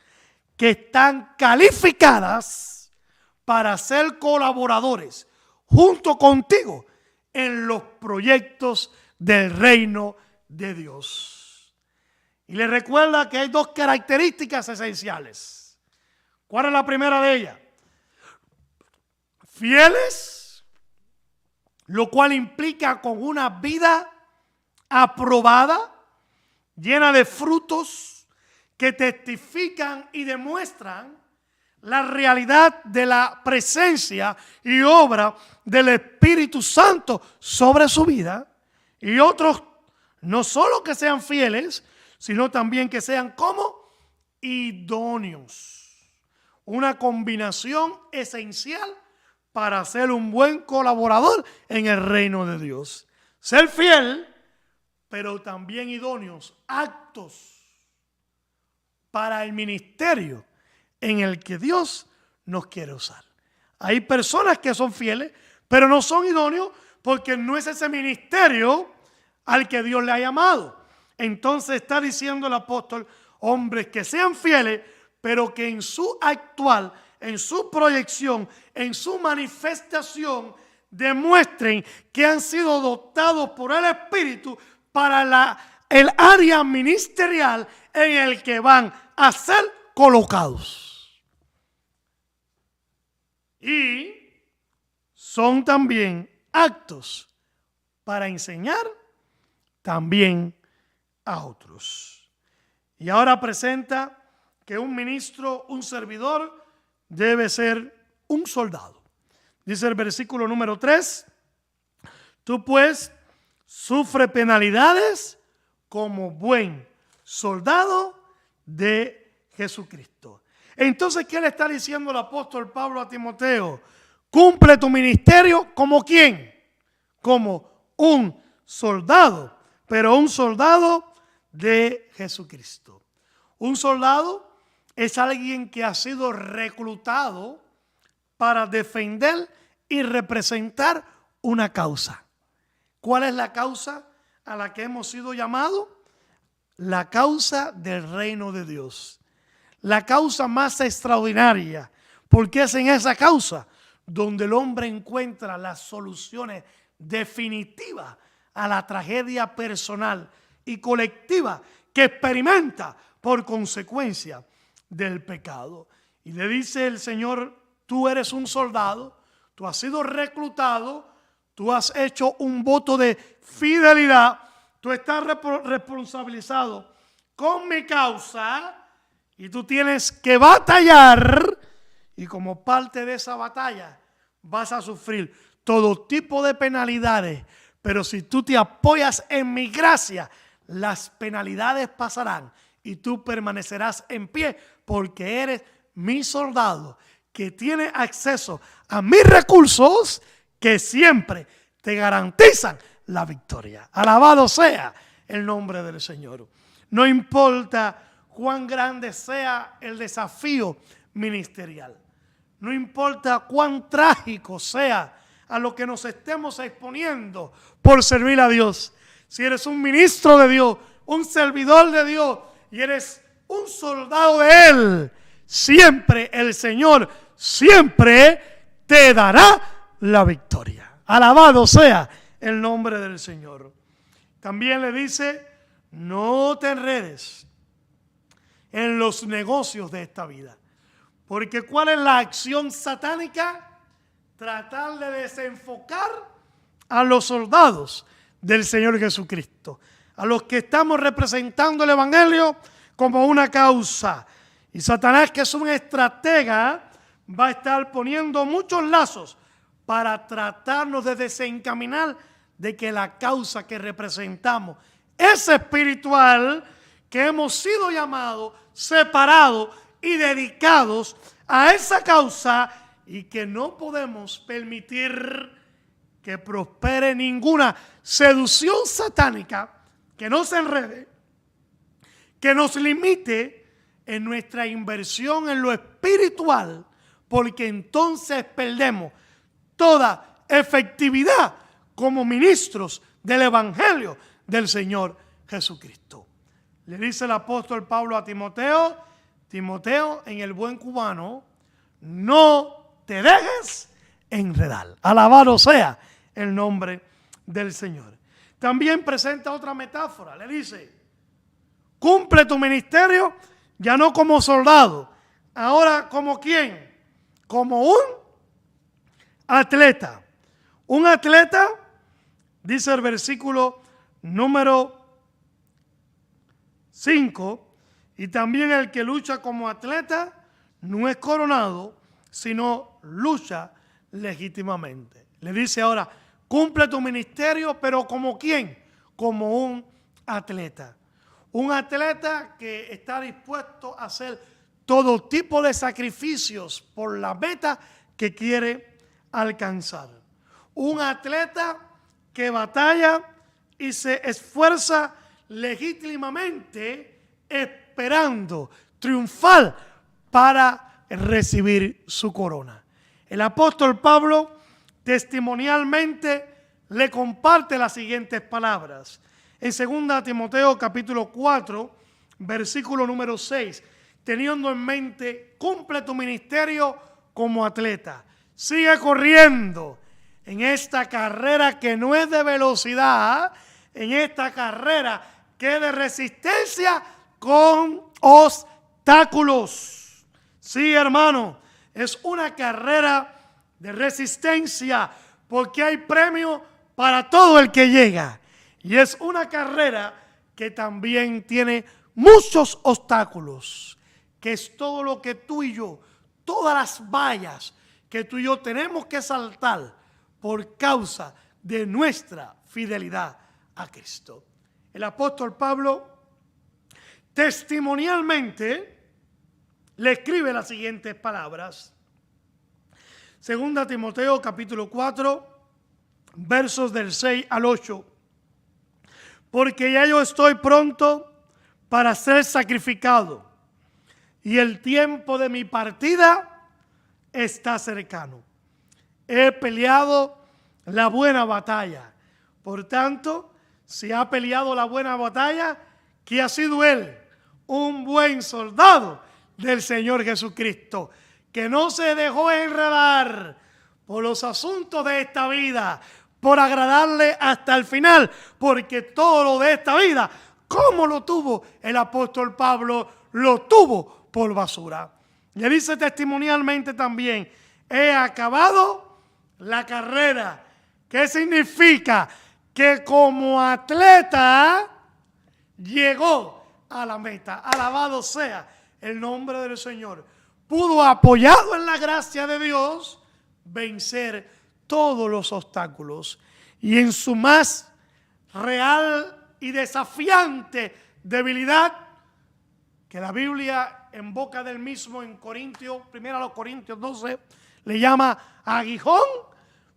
que están calificadas para ser colaboradores junto contigo en los proyectos del reino de Dios. Y le recuerda que hay dos características esenciales. ¿Cuál es la primera de ellas? Fieles, lo cual implica con una vida aprobada, llena de frutos que testifican y demuestran la realidad de la presencia y obra del Espíritu Santo sobre su vida. Y otros, no solo que sean fieles, sino también que sean como idóneos. Una combinación esencial para ser un buen colaborador en el reino de Dios. Ser fiel, pero también idóneos, aptos para el ministerio en el que Dios nos quiere usar. Hay personas que son fieles, pero no son idóneos porque no es ese ministerio al que Dios le ha llamado. Entonces está diciendo el apóstol, hombres que sean fieles, pero que en su actual, en su proyección, en su manifestación, demuestren que han sido dotados por el Espíritu para el área ministerial en el que van a ser colocados. Y son también aptos para enseñar también a otros. Y ahora presenta que un ministro, un servidor, debe ser un soldado. Dice el versículo número 3, tú pues sufre penalidades como buen soldado de Jesucristo. Entonces, ¿qué le está diciendo el apóstol Pablo a Timoteo? Cumple tu ministerio como ¿quién? Como un soldado, pero un soldado de Jesucristo. Un soldado es alguien que ha sido reclutado para defender y representar una causa. ¿Cuál es la causa a la que hemos sido llamados? la causa del reino de Dios. La causa más extraordinaria, porque es en esa causa donde el hombre encuentra las soluciones definitivas a la tragedia personal y colectiva que experimenta por consecuencia del pecado. Y le dice el Señor: tú eres un soldado, tú has sido reclutado, tú has hecho un voto de fidelidad, tú estás responsabilizado con mi causa y tú tienes que batallar, y como parte de esa batalla vas a sufrir todo tipo de penalidades, pero si tú te apoyas en mi gracia, las penalidades pasarán y tú permanecerás en pie porque eres mi soldado que tiene acceso a mis recursos que siempre te garantizan la victoria. Alabado sea el nombre del Señor. No importa cuán grande sea el desafío ministerial, no importa cuán trágico sea a lo que nos estemos exponiendo por servir a Dios. Si eres un ministro de Dios, un servidor de Dios y eres un soldado de Él, siempre el Señor, siempre te dará la victoria. Alabado sea el nombre del Señor. También le dice: no te enredes en los negocios de esta vida. Porque ¿cuál es la acción satánica? Tratar de desenfocar a los soldados del Señor Jesucristo, a los que estamos representando el Evangelio como una causa. Y Satanás, que es un estratega, va a estar poniendo muchos lazos para tratarnos de desencaminar de que la causa que representamos es espiritual, que hemos sido llamados, separados y dedicados a esa causa, y que no podemos permitir que prospere ninguna seducción satánica que nos enrede, que nos limite en nuestra inversión en lo espiritual, porque entonces perdemos toda efectividad como ministros del Evangelio del Señor Jesucristo. Le dice el apóstol Pablo a Timoteo: Timoteo, en el buen cubano, no te dejes enredar. Alabado sea el nombre del Señor. También presenta otra metáfora. Le dice: cumple tu ministerio ya no como soldado, ahora como ¿quién? Como un atleta. Un atleta, dice el versículo número 5, y también el que lucha como atleta no es coronado, sino lucha legítimamente. Le dice ahora: cumple tu ministerio, pero ¿como quién? Como un atleta. Un atleta que está dispuesto a hacer todo tipo de sacrificios por la meta que quiere alcanzar. Un atleta que batalla y se esfuerza legítimamente esperando triunfar para recibir su corona. El apóstol Pablo testimonialmente le comparte las siguientes palabras. En 2 Timoteo capítulo 4, versículo número 6, teniendo en mente: cumple tu ministerio como atleta. Sigue corriendo en esta carrera que no es de velocidad, en esta carrera que es de resistencia con obstáculos. Sí, hermano, es una carrera de resistencia, porque hay premio para todo el que llega. Y es una carrera que también tiene muchos obstáculos, que es todo lo que tú y yo, todas las vallas que tú y yo tenemos que saltar por causa de nuestra fidelidad a Cristo. El apóstol Pablo testimonialmente le escribe las siguientes palabras. 2 Timoteo capítulo 4, versos del 6 al 8. Porque ya yo estoy pronto para ser sacrificado, y el tiempo de mi partida está cercano. He peleado la buena batalla. Por tanto, si ha peleado la buena batalla, que ha sido él un buen soldado del Señor Jesucristo, que no se dejó enredar por los asuntos de esta vida, por agradarle hasta el final, porque todo lo de esta vida, como lo tuvo el apóstol Pablo, lo tuvo por basura. Y él dice testimonialmente también: he acabado la carrera. ¿Qué significa? Que como atleta llegó a la meta. Alabado sea el nombre del Señor. Pudo, apoyado en la gracia de Dios, vencer todos los obstáculos. Y en su más real y desafiante debilidad, que la Biblia en boca del mismo en Corintios, 1 Corintios 12, le llama aguijón,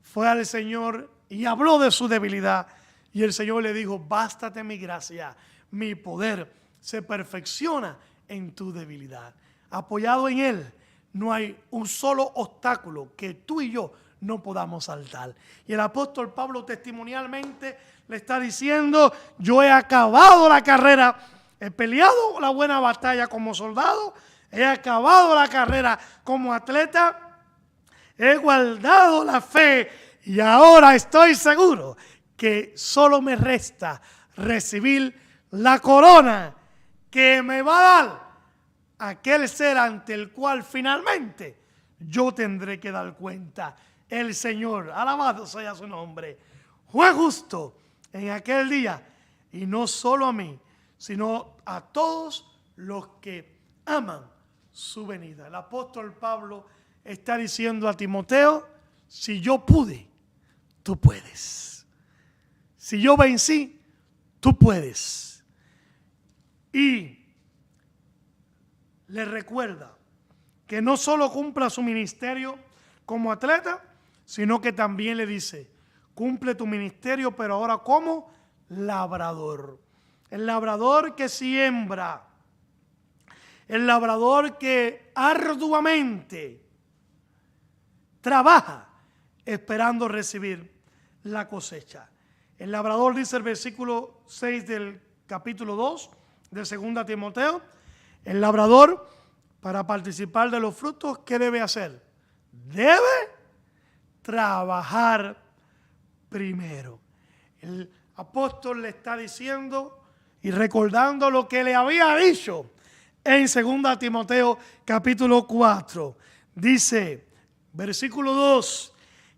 fue al Señor y habló de su debilidad. Y el Señor le dijo: bástate mi gracia, mi poder se perfecciona en tu debilidad. Apoyado en Él, no hay un solo obstáculo que tú y yo no podamos saltar. Y el apóstol Pablo testimonialmente le está diciendo: yo he acabado la carrera, he peleado la buena batalla como soldado, he acabado la carrera como atleta, he guardado la fe y ahora estoy seguro que solo me resta recibir la corona que me va a dar aquel ser ante el cual finalmente yo tendré que dar cuenta. El Señor, alabado sea su nombre, fue justo en aquel día, y no solo a mí, sino a todos los que aman su venida. El apóstol Pablo está diciendo a Timoteo: si yo pude, tú puedes. Si yo vencí, tú puedes. Y le recuerda que no solo cumpla su ministerio como atleta, sino que también le dice: cumple tu ministerio, pero ahora como labrador. El labrador que siembra, el labrador que arduamente trabaja esperando recibir la cosecha. El labrador, dice el versículo 6 del capítulo 2 de 2 Timoteo, el labrador, para participar de los frutos, ¿qué debe hacer? Debe trabajar primero. El apóstol le está diciendo y recordando lo que le había dicho en 2 Timoteo capítulo 4. Dice, versículo 2,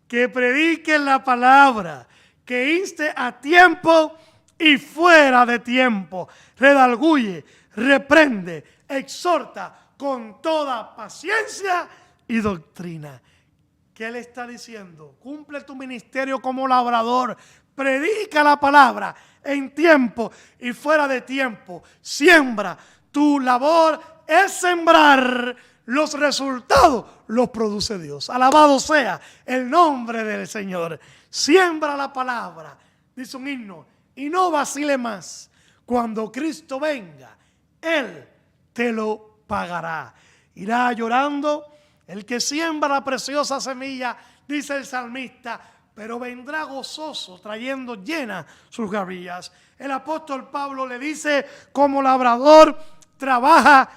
que predique la palabra, que inste a tiempo y fuera de tiempo, redarguye, reprende, exhorta con toda paciencia y doctrina. ¿Qué le está diciendo? Cumple tu ministerio como labrador, predica la palabra en tiempo y fuera de tiempo, siembra. Tu labor es sembrar, los resultados los produce Dios. Alabado sea el nombre del Señor. Siembra la palabra, dice un himno, y no vacile más. Cuando Cristo venga, Él te lo pagará. Irá llorando el que siembra la preciosa semilla, dice el salmista, pero vendrá gozoso trayendo llenas sus gavillas. El apóstol Pablo le dice: como labrador, trabaja,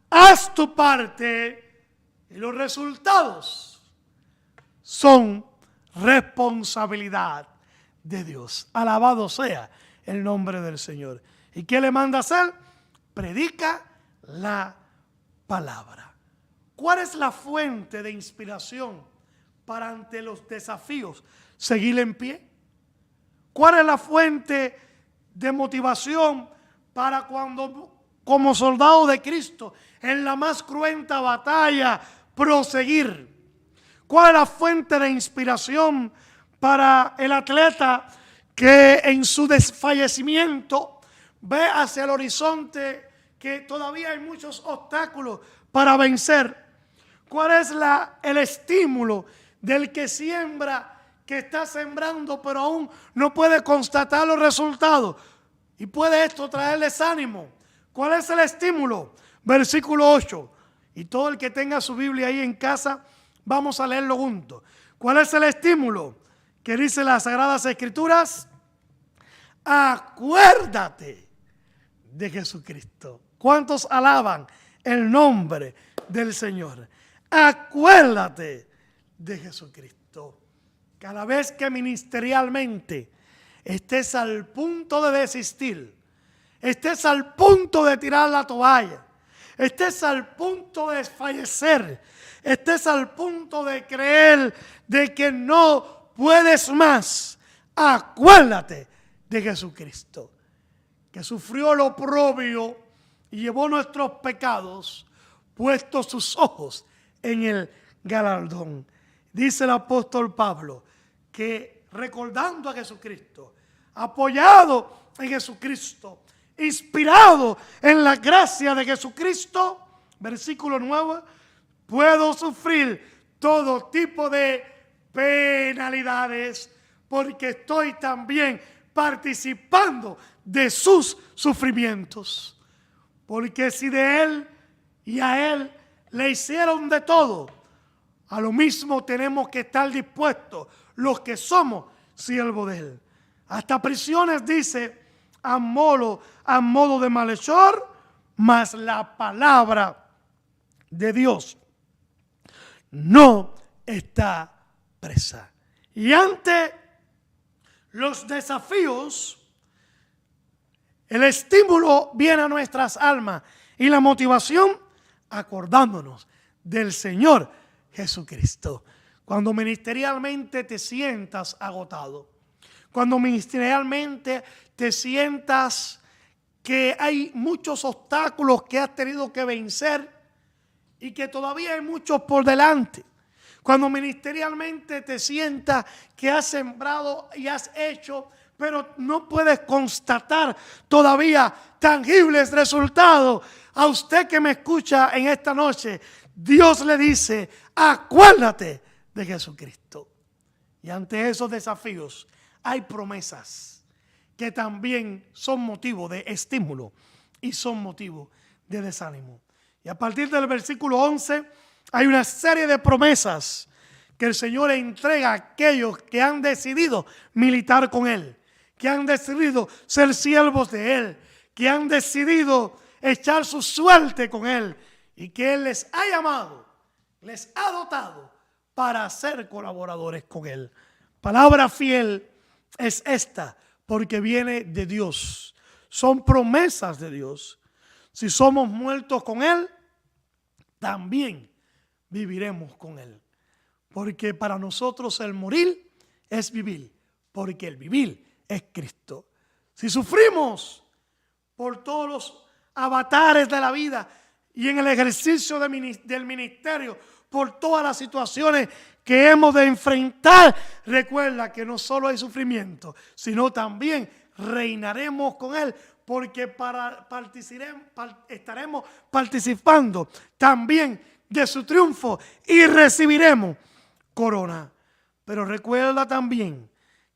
haz tu parte y los resultados son responsabilidad de Dios. Alabado sea el nombre del Señor. ¿Y qué le manda hacer? Predica la palabra. ¿Cuál es la fuente de inspiración para ante los desafíos seguir en pie? ¿Cuál es la fuente de motivación para cuando, como soldado de Cristo, en la más cruenta batalla, proseguir? ¿Cuál es la fuente de inspiración para el atleta que en su desfallecimiento ve hacia el horizonte que todavía hay muchos obstáculos para vencer? ¿Cuál es el estímulo del que siembra, que está sembrando, pero aún no puede constatar los resultados? Y puede esto traerle desánimo. ¿Cuál es el estímulo? Versículo 8. Y todo el que tenga su Biblia ahí en casa, vamos a leerlo juntos. ¿Cuál es el estímulo que dice las Sagradas Escrituras? Acuérdate de Jesucristo. ¿Cuántos alaban el nombre del Señor? Acuérdate de Jesucristo. Cada vez que ministerialmente estés al punto de desistir, estés al punto de tirar la toalla, estés al punto de desfallecer, estés al punto de creer de que no puedes más, acuérdate de Jesucristo, que sufrió lo oprobio y llevó nuestros pecados, puesto sus ojos en el galardón. Dice el apóstol Pablo que recordando a Jesucristo, apoyado en Jesucristo, inspirado en la gracia de Jesucristo, versículo 9, puedo sufrir todo tipo de penalidades porque estoy también participando de sus sufrimientos. Porque si de Él y a Él le hicieron de todo, a lo mismo tenemos que estar dispuestos los que somos siervos de Él. Hasta prisiones dice a modo de malhechor, mas la palabra de Dios no está presa. Y ante los desafíos, el estímulo viene a nuestras almas y la motivación acordándonos del Señor Jesucristo. Cuando ministerialmente te sientas agotado, cuando ministerialmente te sientas que hay muchos obstáculos que has tenido que vencer y que todavía hay muchos por delante, cuando ministerialmente te sientas que has sembrado y has hecho, pero no puedes constatar todavía tangibles resultados, a usted que me escucha en esta noche, Dios le dice, acuérdate de Jesucristo. Y ante esos desafíos hay promesas que también son motivo de estímulo y son motivo de desánimo. Y a partir del versículo 11 hay una serie de promesas que el Señor entrega a aquellos que han decidido militar con Él, que han decidido ser siervos de Él, que han decidido echar su suerte con Él y que Él les ha llamado, les ha dotado para ser colaboradores con Él. Palabra fiel es esta, porque viene de Dios. Son promesas de Dios. Si somos muertos con Él, también viviremos con Él. Porque para nosotros el morir es vivir, porque el vivir es Cristo. Si sufrimos por todos los avatares de la vida y en el ejercicio del ministerio, por todas las situaciones que hemos de enfrentar, recuerda que no solo hay sufrimiento, sino también reinaremos con Él, porque estaremos participando también de su triunfo y recibiremos corona. Pero recuerda también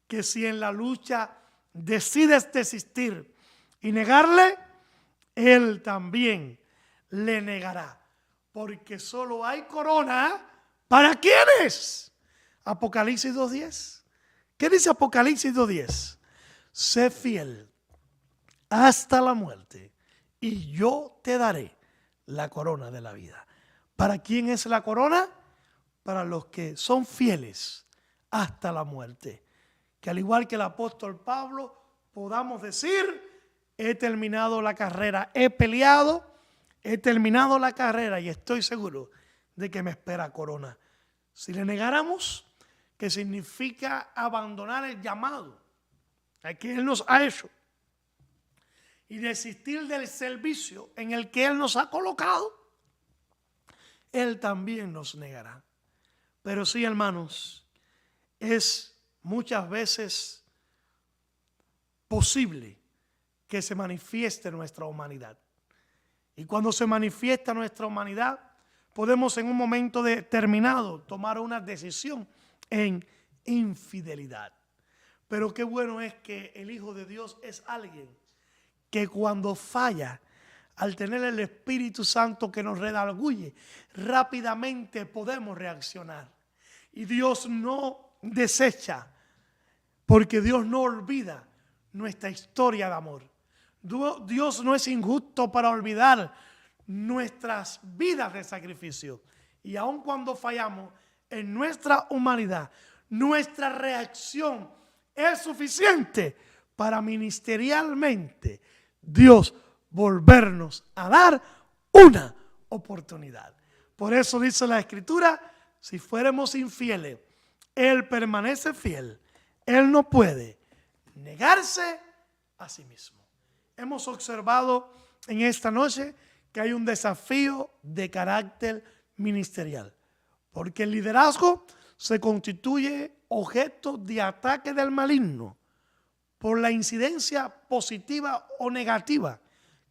que si en la lucha decides desistir y negarle, Él también le negará. Porque solo hay corona ¿para quiénes? Apocalipsis 2:10. ¿Qué dice Apocalipsis 2:10? Sé fiel hasta la muerte y yo te daré la corona de la vida. ¿Para quién es la corona? Para los que son fieles hasta la muerte. Que al igual que el apóstol Pablo podamos decir, he terminado la carrera, he peleado, he terminado la carrera y estoy seguro de que me espera corona. Si le negáramos, ¿qué significa abandonar el llamado que Él nos ha hecho y desistir del servicio en el que Él nos ha colocado? Él también nos negará. Pero sí, hermanos, es muchas veces posible que se manifieste nuestra humanidad. Y cuando se manifiesta nuestra humanidad, podemos en un momento determinado tomar una decisión en infidelidad. Pero qué bueno es que el Hijo de Dios es alguien que cuando falla, al tener el Espíritu Santo que nos redarguye, rápidamente podemos reaccionar. Y Dios no desecha, porque Dios no olvida nuestra historia de amor. Dios no es injusto para olvidar nuestras vidas de sacrificio. Y aun cuando fallamos en nuestra humanidad, nuestra reacción es suficiente para ministerialmente Dios volvernos a dar una oportunidad. Por eso dice la Escritura, si fuéramos infieles, Él permanece fiel. Él no puede negarse a sí mismo. Hemos observado en esta noche que hay un desafío de carácter ministerial, porque el liderazgo se constituye objeto de ataque del maligno por la incidencia positiva o negativa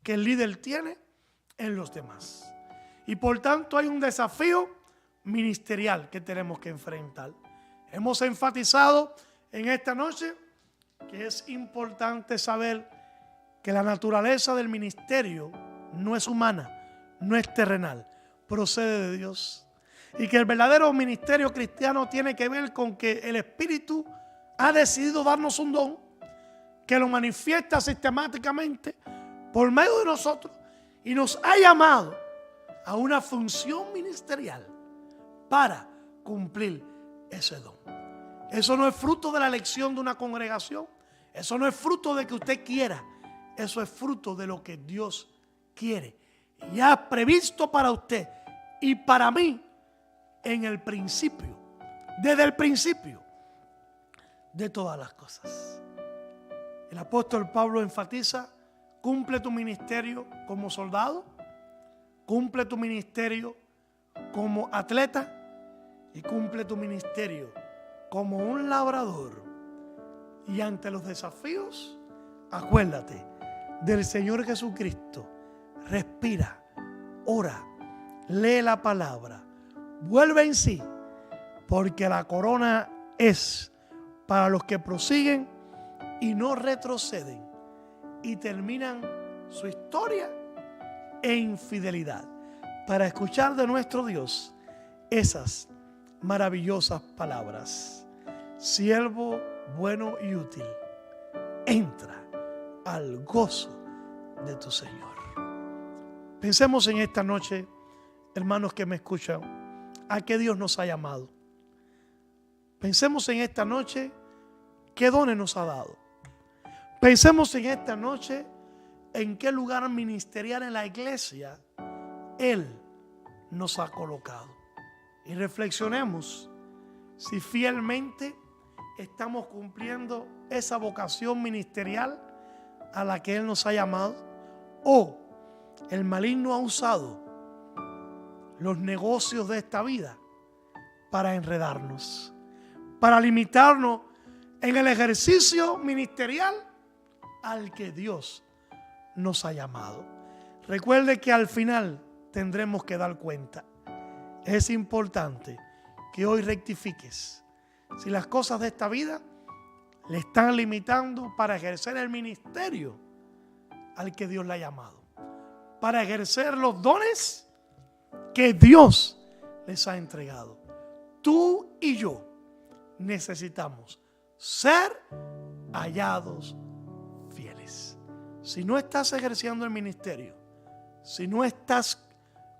que el líder tiene en los demás. Y por tanto hay un desafío ministerial que tenemos que enfrentar. Hemos enfatizado en esta noche que es importante saber que la naturaleza del ministerio no es humana, no es terrenal, procede de Dios. Y que el verdadero ministerio cristiano tiene que ver con que el Espíritu ha decidido darnos un don que lo manifiesta sistemáticamente por medio de nosotros y nos ha llamado a una función ministerial para cumplir ese don. Eso no es fruto de la elección de una congregación, eso no es fruto de que usted quiera, eso es fruto de lo que Dios quiere y ha previsto para usted y para mí en el principio, desde el principio de todas las cosas. El apóstol Pablo enfatiza: cumple tu ministerio como soldado, cumple tu ministerio como atleta y cumple tu ministerio como un labrador. Y ante los desafíos, acuérdate del Señor Jesucristo. Respira, ora, lee la palabra, vuelve en sí, porque la corona es para los que prosiguen y no retroceden y terminan su historia en fidelidad, para escuchar de nuestro Dios esas maravillosas palabras: siervo bueno y útil, entra al gozo de tu Señor. Pensemos en esta noche, hermanos que me escuchan, a qué Dios nos ha llamado. Pensemos en esta noche qué dones nos ha dado. Pensemos en esta noche en qué lugar ministerial en la iglesia Él nos ha colocado. Y reflexionemos si fielmente estamos cumpliendo esa vocación ministerial a la que Él nos ha llamado, o el maligno ha usado los negocios de esta vida para enredarnos, para limitarnos en el ejercicio ministerial al que Dios nos ha llamado. Recuerde que al final tendremos que dar cuenta. Es importante que hoy rectifiques si las cosas de esta vida le están limitando para ejercer el ministerio al que Dios le ha llamado, para ejercer los dones que Dios les ha entregado. Tú y yo necesitamos ser hallados fieles. Si no estás ejerciendo el ministerio, si no estás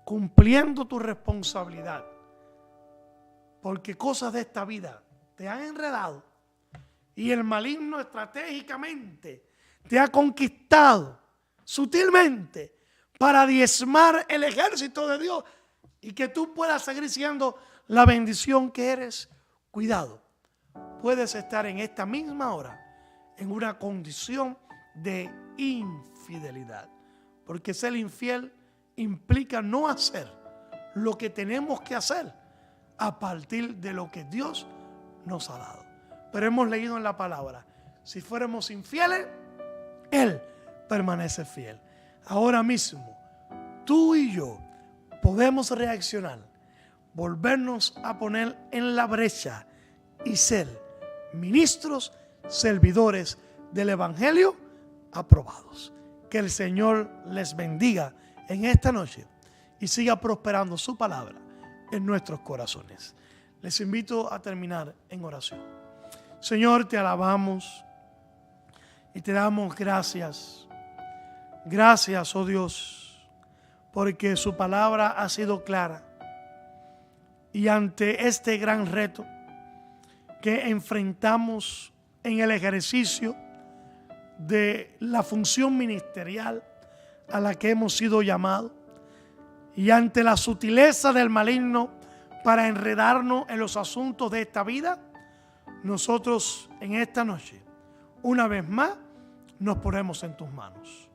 cumpliendo tu responsabilidad, porque cosas de esta vida te han enredado y el maligno estratégicamente te ha conquistado sutilmente para diezmar el ejército de Dios y que tú puedas seguir siendo la bendición que eres, cuidado, puedes estar en esta misma hora en una condición de infidelidad, porque ser infiel implica no hacer lo que tenemos que hacer a partir de lo que Dios nos ha dado. Pero hemos leído en la palabra: si fuéramos infieles, Él permanece fiel. Ahora mismo, tú y yo podemos reaccionar, volvernos a poner en la brecha y ser ministros, servidores del Evangelio aprobados. Que el Señor les bendiga en esta noche y siga prosperando su palabra en nuestros corazones. Les invito a terminar en oración. Señor, te alabamos y te damos gracias Gracias, oh Dios, porque su palabra ha sido clara. Y ante este gran reto que enfrentamos en el ejercicio de la función ministerial a la que hemos sido llamados, y ante la sutileza del maligno para enredarnos en los asuntos de esta vida, nosotros en esta noche, una vez más, nos ponemos en tus manos.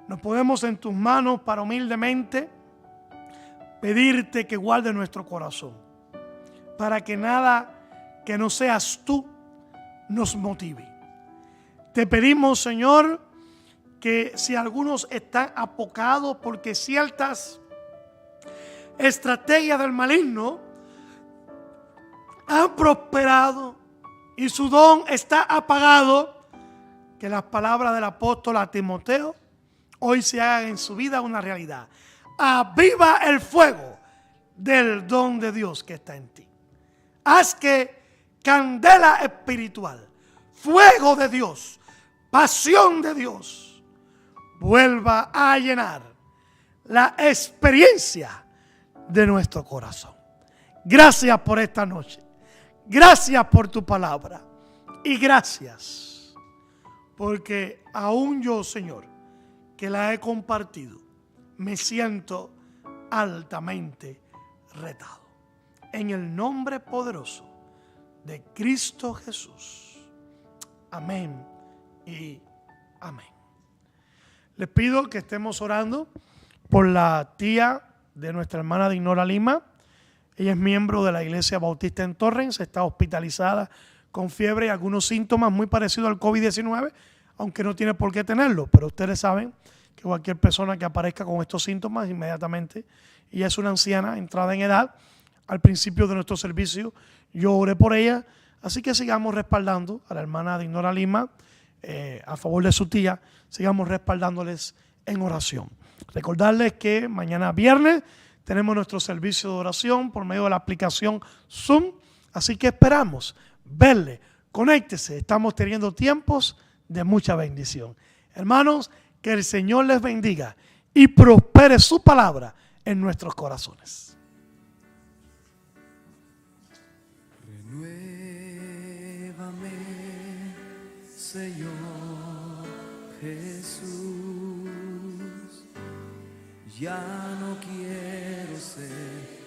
Nos ponemos en tus manos para humildemente pedirte que guarde nuestro corazón, para que nada que no seas tú nos motive. Te pedimos, Señor, que si algunos están apocados porque ciertas estrategias del maligno han prosperado y su don está apagado, que las palabras del apóstol a Timoteo hoy se hagan en su vida una realidad. Aviva el fuego del don de Dios que está en ti. Haz que candela espiritual, fuego de Dios, pasión de Dios, vuelva a llenar la experiencia de nuestro corazón. Gracias por esta noche. Gracias por tu palabra. Y gracias porque aún yo, Señor, que la he compartido, me siento altamente retado. En el nombre poderoso de Cristo Jesús. Amén y amén. Les pido que estemos orando por la tía de nuestra hermana Dinora Lima. Ella es miembro de la Iglesia Bautista en Torrens, está hospitalizada con fiebre y algunos síntomas muy parecidos al COVID-19, aunque no tiene por qué tenerlo, pero ustedes saben que cualquier persona que aparezca con estos síntomas inmediatamente, ella es una anciana entrada en edad. Al principio de nuestro servicio yo oré por ella, así que sigamos respaldando a la hermana Dinora Lima a favor de su tía, sigamos respaldándoles en oración. Recordarles que mañana viernes tenemos nuestro servicio de oración por medio de la aplicación Zoom, así que esperamos verle, conéctese, estamos teniendo tiempos de mucha bendición. Hermanos, que el Señor les bendiga y prospere su palabra en nuestros corazones. Renuévame, Señor Jesús, ya no quiero ser